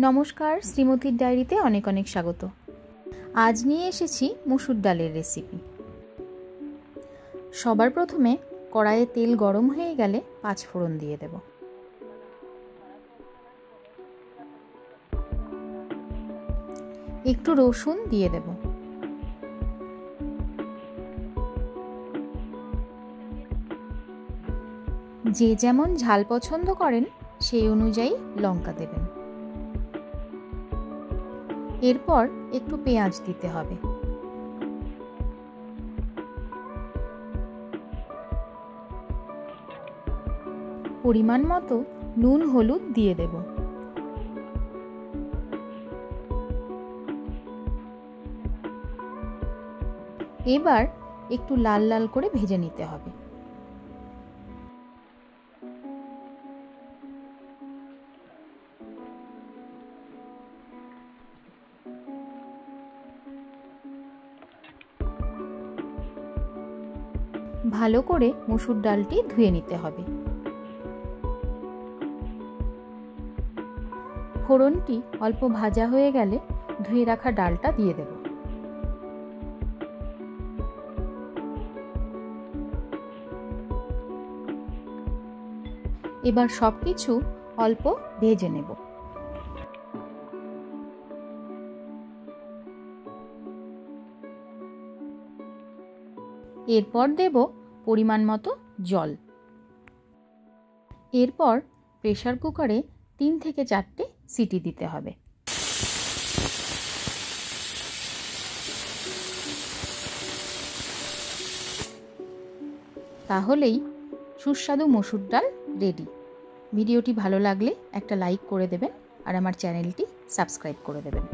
নমস্কার, শ্রীমতীর ডায়েরিতে অনেক অনেক স্বাগত। আজ নিয়ে এসেছি মসুর ডালের রেসিপি। সবার প্রথমে কড়াইয়ে তেল গরম হয়ে গেলে 5 ফোড়ন দিয়ে দেব। একটু রসুন দিয়ে দেব। যে যেমন ঝাল পছন্দ করেন সেই অনুযায়ী লঙ্কা দেবেন। এরপর একটু পেঁয়াজ দিতে হবে। পরিমাণ মতো নুন হলুদ দিয়ে দেব। এবার একটু লাল লাল করে ভেজে নিতে হবে। ভালো করে মসুর ডালটি ধুয়ে নিতে হবে। ফোড়নটি অল্প ভাজা হয়ে গেলে ধুয়ে রাখা ডালটা দিয়ে দেব। এবার সবকিছু অল্প ভেজে নেব। এরপর দেব পরিমাণ মতো জল। এরপর প্রেসার কুকারে 3 থেকে 4টে সিটি দিতে হবে। তাহলেই সুস্বাদু মসুর ডাল রেডি। ভিডিওটি ভালো লাগলে একটা লাইক করে দেবেন আর আমার চ্যানেলটি সাবস্ক্রাইব করে দেবেন।